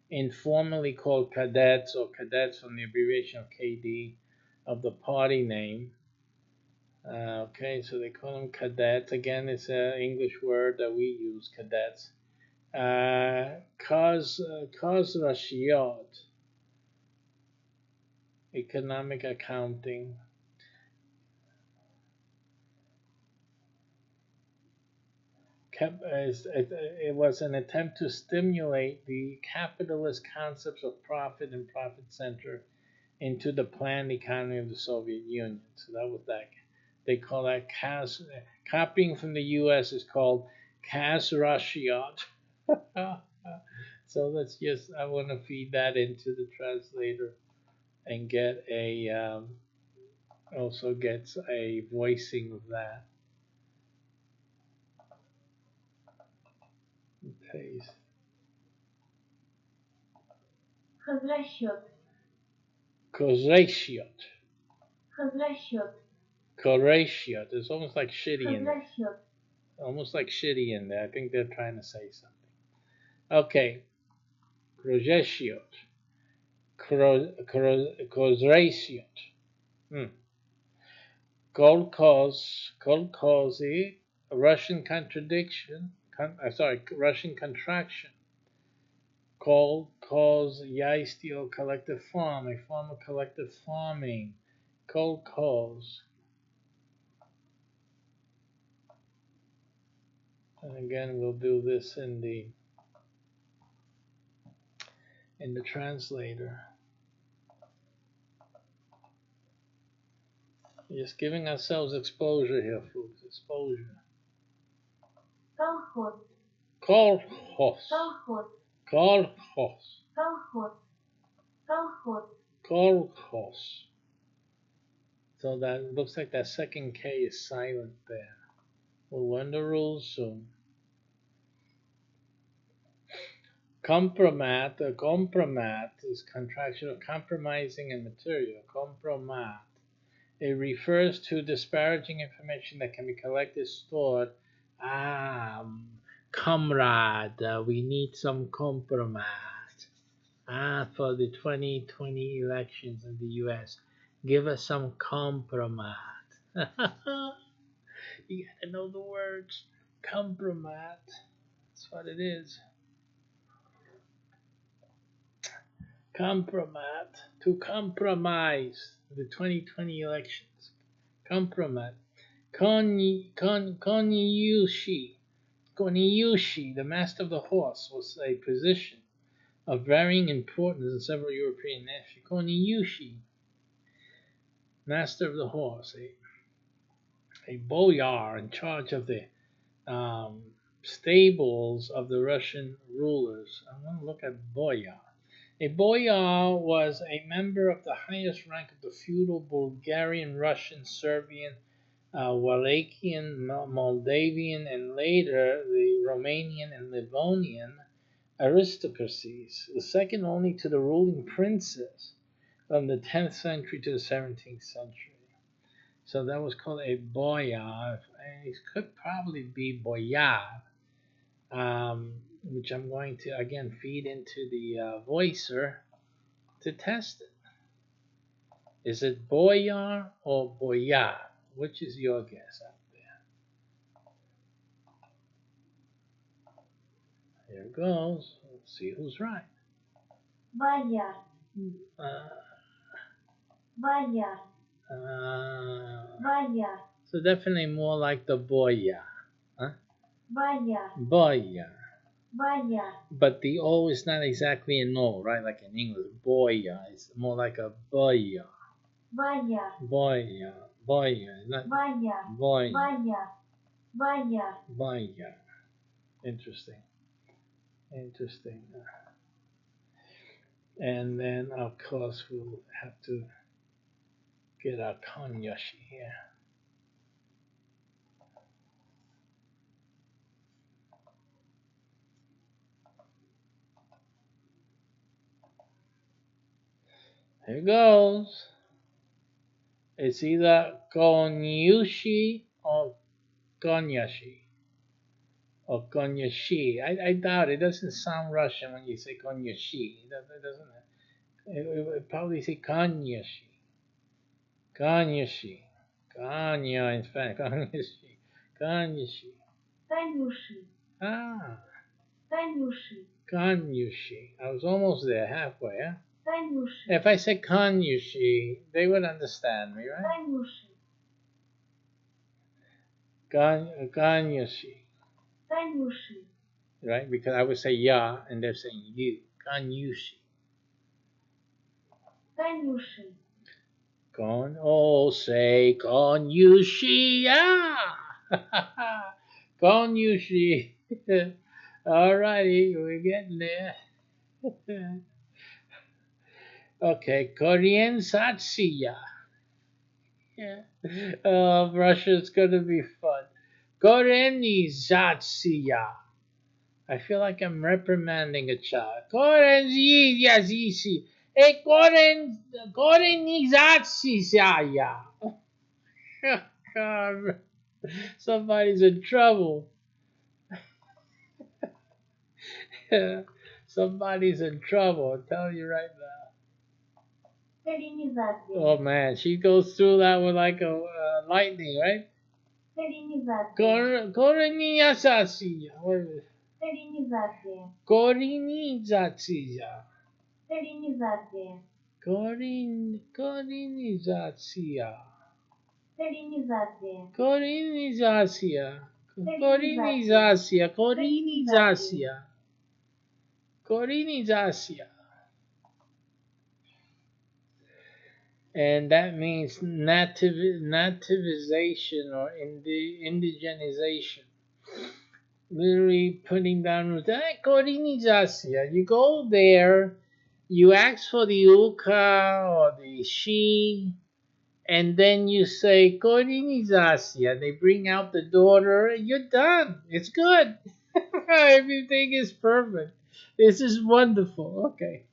Informally called cadets, or cadets from the abbreviation of KD of the party name. Okay, so they call them cadets. Again, it's an English word that we use, cadets. Kozrashiot, economic accounting. It was an attempt to stimulate the capitalist concepts of profit and profit center into the planned economy of the Soviet Union. So that was that. They call that copying from the U.S. is called Kozrashiot. So let's just, I want to feed that into the translator and get also gets a voicing of that. Paste. Kozrashiot. It's almost like shitty in there. Almost like shitty in there. I think they're trying to say something. Okay. Kozrashiot. Kozrashiot. kolkhozy, a Russian Russian contraction. Kolkhozyaistio, collective farm, a form of collective farming. Kolkhoz. And again, we'll do this in the translator. Just giving ourselves exposure here, folks. Exposure. Kolkhoz. Kolkhoz. Kolkhoz. Kolkhoz. Kolkhoz. Kolkhoz. Kolkhoz. So that looks like that second K is silent there. We'll learn the rules soon. Compromat, compromat is contraction of compromising in material. Compromat. It refers to disparaging information that can be collected, stored. Comrade, we need some compromat. For the 2020 elections in the U.S. Give us some compromat. You gotta know the words. Compromat. That's what it is. Compromat. To compromise the 2020 elections. Compromat. Konyushi, the master of the horse, was a position of varying importance in several European nations. Konyushi, master of the horse, a boyar in charge of the stables of the Russian rulers. I'm going to look at boyar. A boyar was a member of the highest rank of the feudal Bulgarian, Russian, Serbian, Wallachian, Moldavian, and later the Romanian and Livonian aristocracies, the second only to the ruling princes from the 10th century to the 17th century. So that was called a boyar. It could probably be boyar, which I'm going to again feed into the voicer to test it. Is it boyar or boyar? Which is your guess out there? Here it goes. Let's see who's right. Boyar. Boyar. Boyar. So definitely more like the boyar. Huh? Boyar. Boyar. Boyar. But the O is not exactly an O, right? Like in English, boyar. It's more like a boyar. Boyar. Boyar. Boyar. Not Boyar. boyar. Boyar. Boyar. Boyar. Interesting. Interesting. And then, of course, we'll have to get our konyashi here. Here goes. It's either konyushi or konyashi. Or konyashi. I doubt it. Doesn't sound Russian when you say konyashi. It doesn't. It would probably say konyashi. Konyashi. Konya in Spanish. Konyashi. Konyashi. Kanyushi. Kanyushi. Kanyushi. I was almost there, halfway, huh? Kanyushi. If I said Kanyushi, they would understand me, right? Kanyushi. Kanyushi. Kanyushi. Right? Because I would say ya, and they're saying you. Kanyushi. Kanyushi. Say Kanyushi, yeah! Kanyushi. Alrighty, we're getting there. Okay, Korean-satsiya. Yeah. Oh, Russia's gonna be fun. Korenizatsiya. I feel like I'm reprimanding a child. Korenizatsiya. Hey, Korenizatsiya. God, somebody's in trouble. Somebody's in trouble. I'm telling you right now. Serenizație. Oh man, she goes through that with like a lightning, right? Serenizație. Corinizația. Serenizație. Corinizația. Serenizație. Corinizația. Serenizație. Corinizația. Corinizația. Corinizația. Corinizația. And that means nativization or indigenization. Literally putting down roots. Corinizația. You go there, you ask for the uka or the she, and then you say Corinizația. They bring out the daughter, and you're done. It's good. Everything is perfect. This is wonderful. Okay.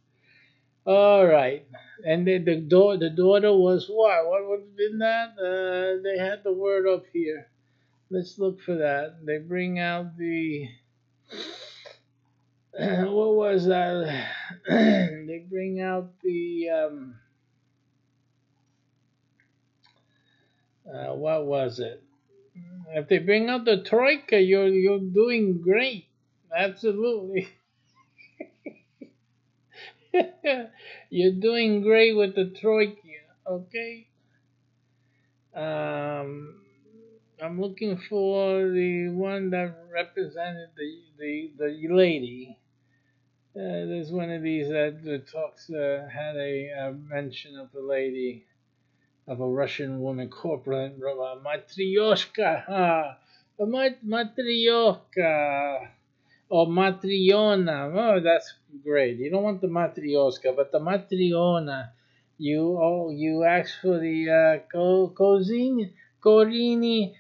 All right. And then the daughter was what? What would have been that? They had the word up here. Let's look for that. They bring out the what was that? They bring out the what was it? If they bring out the Troika, you're doing great. Absolutely. You're doing great with the Troika, okay? I'm looking for the one that represented the lady. There's one of these that talks had a mention of the lady, of a Russian woman, corporate matryoshka, matryoshka. Or Matriona. Oh, that's great. You don't want the Matryoshka, but the Matriona. You ask for the Korini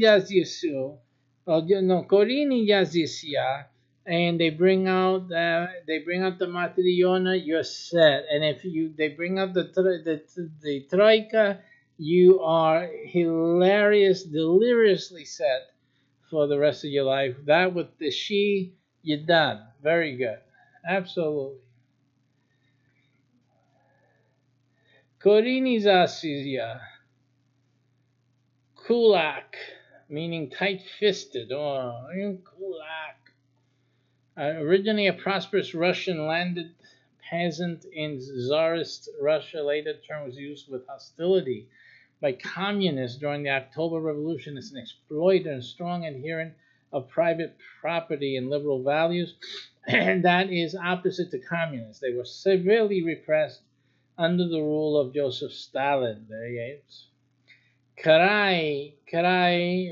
Jazisu. Oh no, Korini Jazisia, and they bring out the Matriona. You're set. And if they bring out the Troika, you are deliriously set for the rest of your life. That with the she, you're done. Very good. Absolutely. Korinizacija. Kulak, meaning tight-fisted. Oh, kulak. Originally a prosperous Russian landed peasant in Tsarist Russia, later the term was used with hostility by communists during the October Revolution as an exploiter and strong adherent of private property and liberal values, and that is opposite to communists. They were severely repressed under the rule of Joseph Stalin. There he is. Karai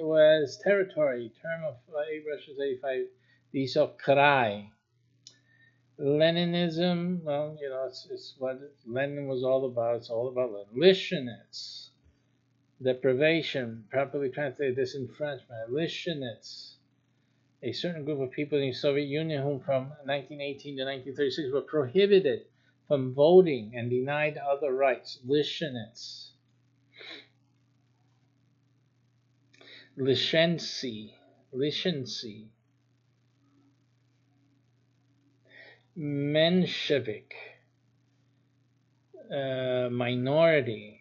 was territory, term of Russia's 85. These are Karai. Leninism, well, it's what Lenin was all about. It's all about Lishenets. Deprivation, properly translated disenfranchisement. Lishenets, a certain group of people in the Soviet Union who from 1918 to 1936 were prohibited from voting and denied other rights. Lishenets. Lishency. Menshevik. Minority.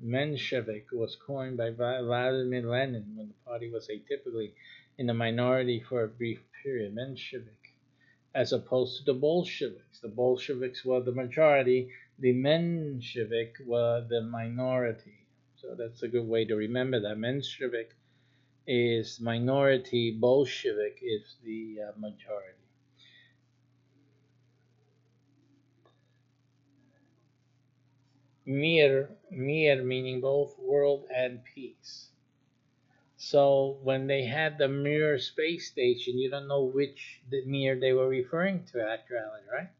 Menshevik was coined by Vladimir Lenin when the party was atypically in the minority for a brief period. Menshevik, as opposed to the Bolsheviks. The Bolsheviks were the majority. The Menshevik were the minority. So that's a good way to remember that. Menshevik is minority. Bolshevik is the majority. Mir meaning both world and peace. So when they had the Mir space station, you don't know which the Mir they were referring to actually, right?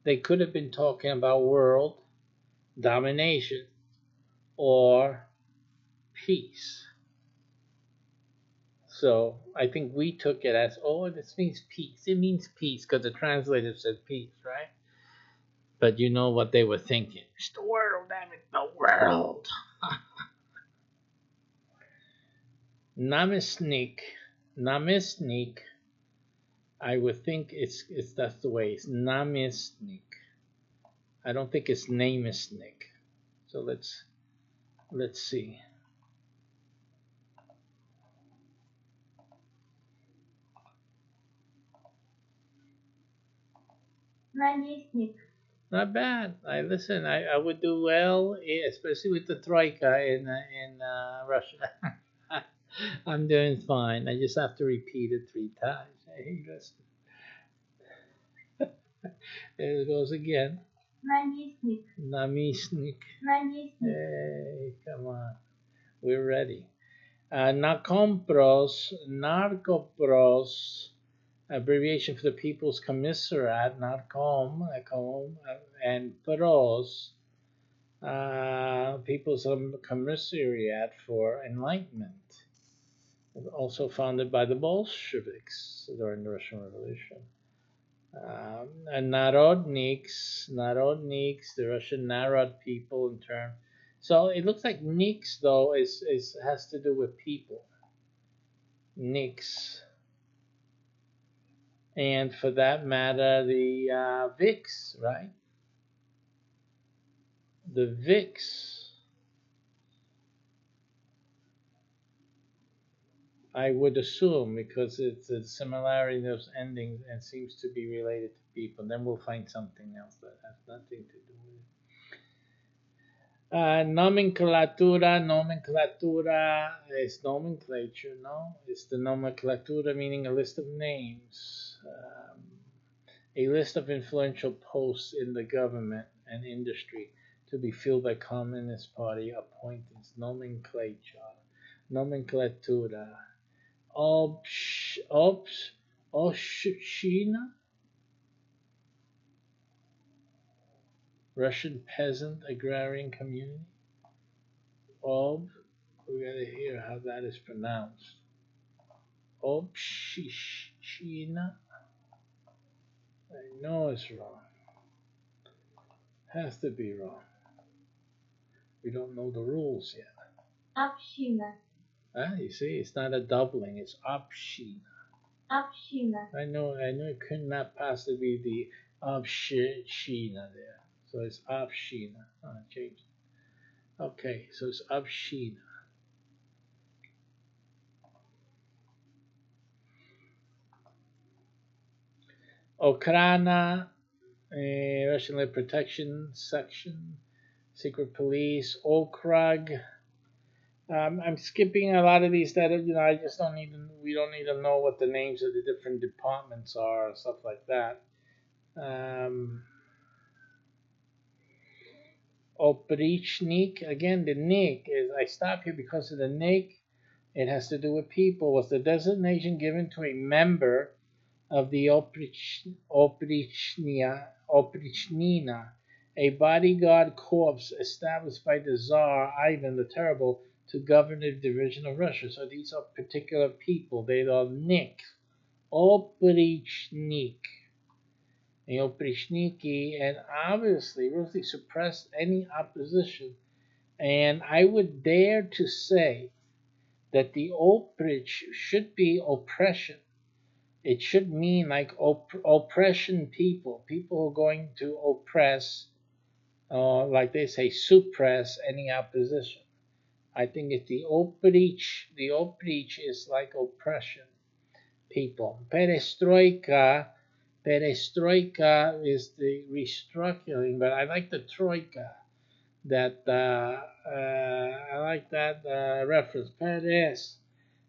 They could have been talking about world domination or peace. So I think we took it as, oh, this means peace. It means peace because the translator said peace, right? But you know what they were thinking. It's the world, damn it, the world. Namestnik. I would think it's that's the way. It's namestnik. I don't think its name is Nick. So let's see. Наместник. Not bad. I would do well, especially with the Troika in Russia. I'm doing fine. I just have to repeat it 3 times. Hey, listen. There it goes again. Наместник. Namisnik. Наместник. Hey, come on. We're ready. Narkompros, Narkopros, abbreviation for the People's Commissariat, Narkom, and Pros, People's Commissariat for Enlightenment, also founded by the Bolsheviks during the Russian Revolution. And Narodniks, the Russian Narod people in turn. So it looks like Niks though has to do with people. Niks. And for that matter, the VIX, right? The VIX, I would assume, because it's a similarity in those endings and seems to be related to people. Then we'll find something else that has nothing to do with it. Nomenclatura is nomenclature, no? It's the nomenclatura, meaning a list of names. A list of influential posts in the government and industry to be filled by Communist Party appointees. Nomenclatura. Obshchina, Russian peasant agrarian community. We gotta hear how that is pronounced. Obshchina. I know it's wrong. Has to be wrong. We don't know the rules yet. Община. You see, it's not a doubling, it's Obshchina. Община. I know it could not possibly be the Obshchina there. So it's Obshchina. I changed it. Okay, so it's Obshchina. Okrana, Russian Land Protection Section, Secret Police, Okrug. I'm skipping a lot of these that I just don't need to. We don't need to know what the names of the different departments are and stuff like that. Oprichnik, again, the Nik is. I stop here because of the Nik. It has to do with people. Was the designation given to a member of the Oprichnina, a bodyguard corps established by the Tsar Ivan the Terrible to govern the division of Russia. So these are particular people. They are Nik, Oprichnik, and Oprichniki, and obviously really suppressed any opposition. And I would dare to say that the Oprich should be oppression. It should mean like oppression people who are going to oppress, like they say, suppress any opposition. I think it's the Oprich. The Oprich is like oppression people. Perestroika is the restructuring, but I like the Troika. I like that reference. Peres.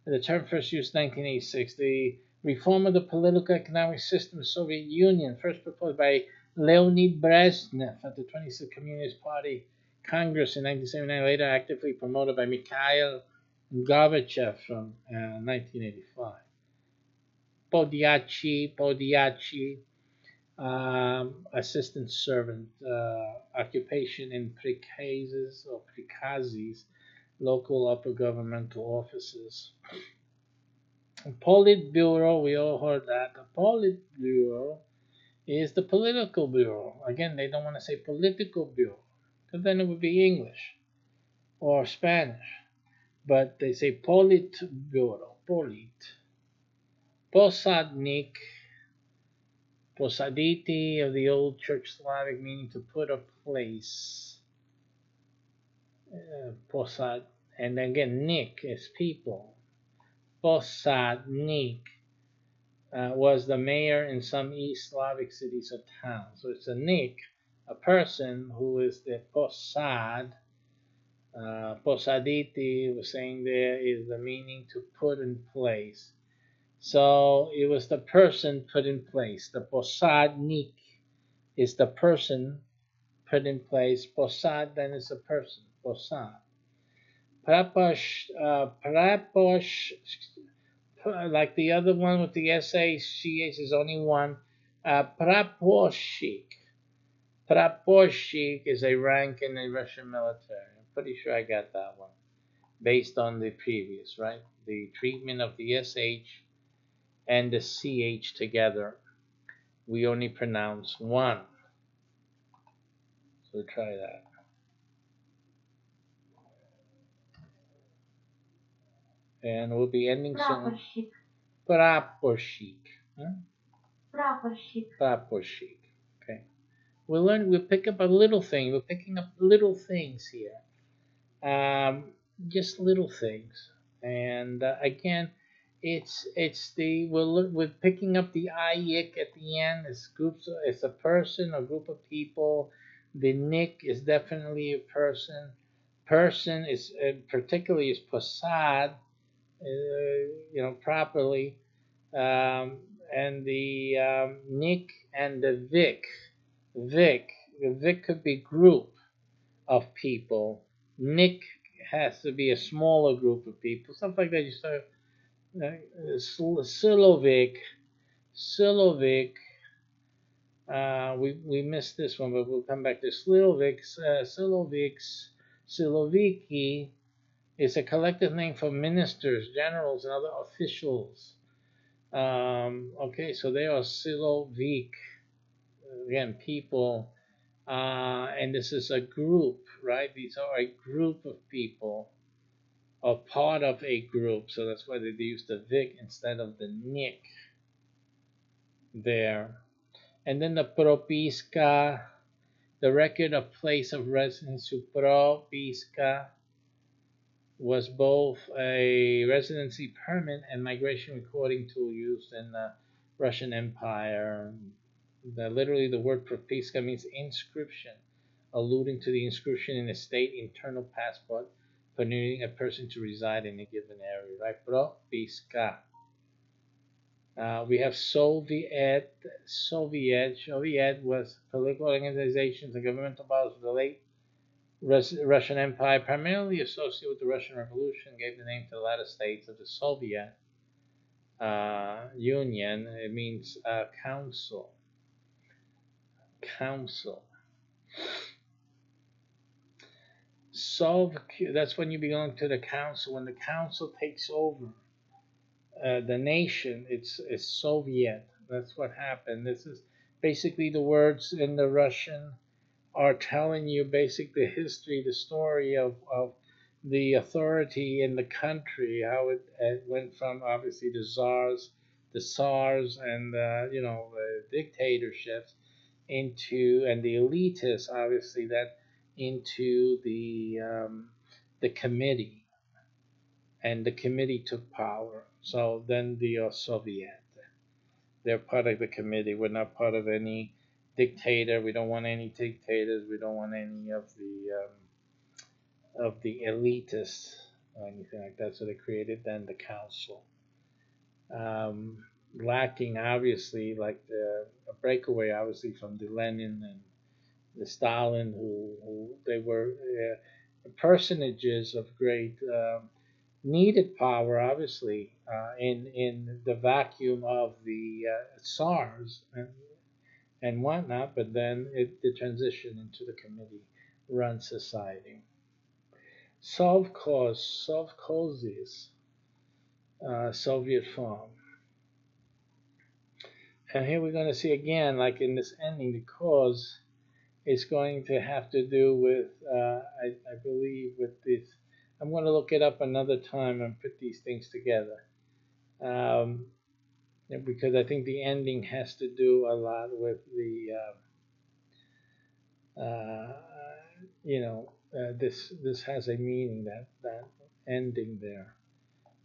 The term first used 1986. The reform of the political economic system of the Soviet Union, first proposed by Leonid Brezhnev at the 26th Communist Party Congress in 1979, later actively promoted by Mikhail Gorbachev from 1985. Podyachi, assistant servant, occupation in prikazes, local upper governmental offices. Politburo, we all heard that. The Politburo is the political bureau. Again, they don't want to say political bureau, because then it would be English or Spanish. But they say Politburo, Polit. Posadnik, Posaditi of the old Church Slavic, meaning to put a place. Posad, and again, Nik is people. Posadnik was the mayor in some East Slavic cities or towns. So it's a Nik, a person who is the Posad. Posaditi was saying there is the meaning to put in place. So it was the person put in place. The Posadnik is the person put in place. Posad then is a person. Posad. Praposh, like the other one with the SHCH is only one. Praposhik. Praposhik is a rank in the Russian military. I'm pretty sure I got that one. Based on the previous, right? The treatment of the SH and the CH together. We only pronounce one. So try that. And we'll be ending soon. Praposhik. Huh? Praposhik. Okay. We'll pick up a little thing. We're picking up little things here. Just little things. And again, we're picking up the ayik at the end. It's a person, a group of people. The nik is definitely a person. Person is particularly is posad, properly. And the nik and the vik. The vik could be group of people. Nik has to be a smaller group of people. Something like that. You start Silovic. We missed this one, but we'll come back to Siloviki is a collective name for ministers, generals, and other officials. Okay, so they are Silovik. Again, people. And this is a group, right? These are a group of people, or part of a group. So that's why they use the Vic instead of the Nick there. And then the Propiska, the record of place of residence. Propiska was both a residency permit and migration recording tool used in the Russian Empire. Literally, the word propiska means inscription, alluding to the inscription in a state internal passport permitting a person to reside in a given area. Right? Propiska. We have Soviet. Soviet was political organizations and governmental bodies of the late Russian Empire, primarily associated with the Russian Revolution, gave the name to the latter states of the Soviet Union. It means council. Council. That's when you belong to the council. When the council takes over the nation, it's Soviet. That's what happened. This is basically the words in the Russian are telling you basically the history, the story of the authority in the country, how it went from obviously the SARS, and dictatorships and the elitists, obviously, that into the committee, and the committee took power. So then the Soviet, they're part of the committee. We're not part of any dictator. We don't want any dictators. We don't want any of the elitists or anything like that. So they created then the council. Lacking obviously like a breakaway obviously from the Lenin and the Stalin, who they were personages of great needed power, obviously, in the vacuum of the SARS and whatnot, but then the transition into the committee-run society. Sovkhozes, Soviet form. And here we're going to see again, like in this ending, the cause is going to have to do with, I believe, with this. I'm going to look it up another time and put these things together. because I think the ending has to do a lot with the this has a meaning, that ending there.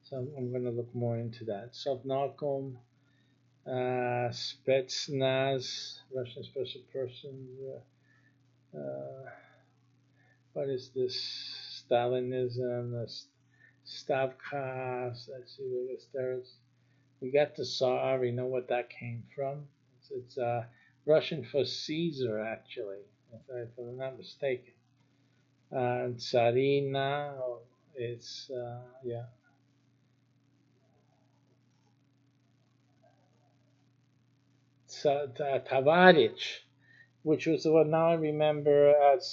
So I'm going to look more into that. Sovnarkom, Spetsnaz, Russian Special Persons. What is this? Stalinism, Stavkas. Let's see what there's. We got the Tsar. We know what that came from. It's Russian for Caesar, actually, if I'm not mistaken. Tsarina. It's yeah. Tavaritch, which was the one now I remember as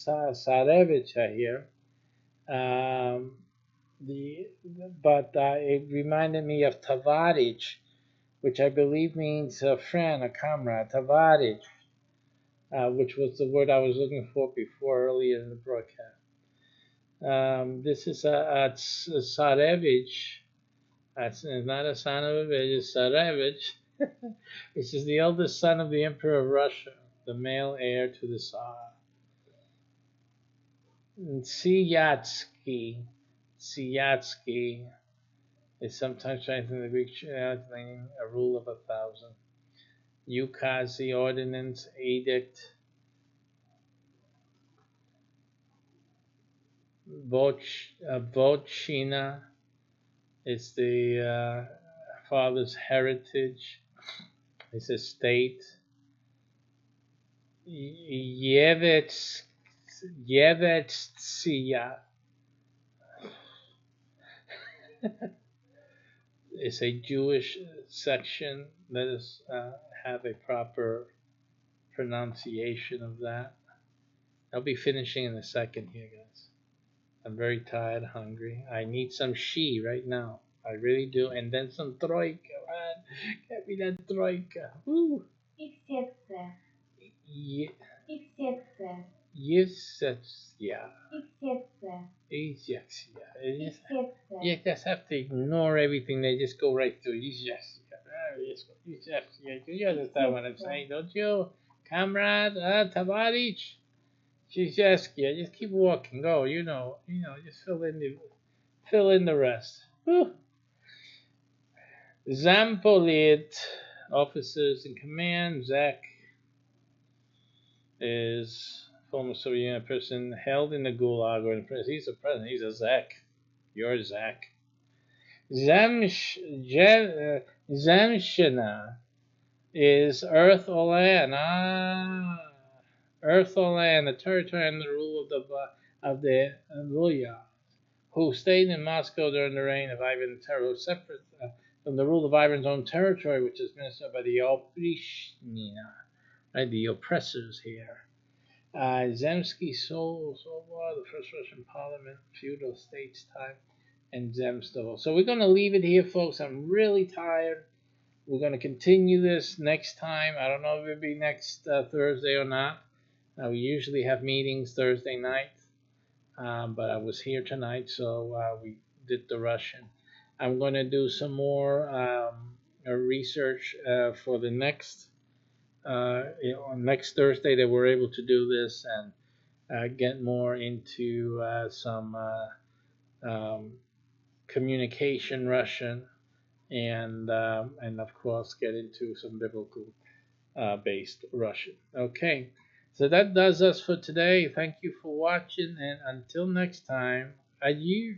Tsarevich here. Um, but it reminded me of Tavaritch, which I believe means a friend, a comrade. Tavaritch, which was the word I was looking for before earlier in the broadcast. This is a Tsarevich. That's not a son of a bitch, it's Tsarevich, which is the eldest son of the Emperor of Russia, the male heir to the Tsar. Siyatsky is sometimes translated in the Greek meaning a rule of 1,000. Ukaz, the ordinance, edict. Votchina is the father's heritage. It's a state. Yevetsia is a Jewish section. Let us have a proper pronunciation of that. I'll be finishing in a second here, guys. I'm very tired, hungry. I need some shi right now. I really do. And then some troika, man. Get me that troika. Woo. Yeah. Yes, yeah. Yes, yeah. You just have to ignore everything. They just go right through. Yes, yeah. You understand what I'm saying, don't you, comrade? Tavaritch. Just keep walking. Go. You know. Just fill in the rest. Whew. Zampolit, officers in command. Zek is former Soviet person held in the Gulag or in prison. He's a president. He's a Zek. You're Zek. Zemshina is earth or land. Earth or land, the territory and the rule of the Luya, who stayed in Moscow during the reign of Ivan the Terrible, separate from the rule of Ivan's own territory, which is administered by the Oprishnia, right, the oppressors here. Zemsky Samovar, the first Russian parliament, feudal states time, and Zemstvo. So we're going to leave it here, folks. I'm really tired. We're going to continue this next time. I don't know if it'll be next Thursday or not. We usually have meetings Thursday night, but I was here tonight, so we did the Russian. I'm going to do some more research for the next next Thursday that we're able to do this and get more into some communication Russian and of course get into some biblical based Russian. Okay, so that does us for today. Thank you for watching, and until next time, adieu.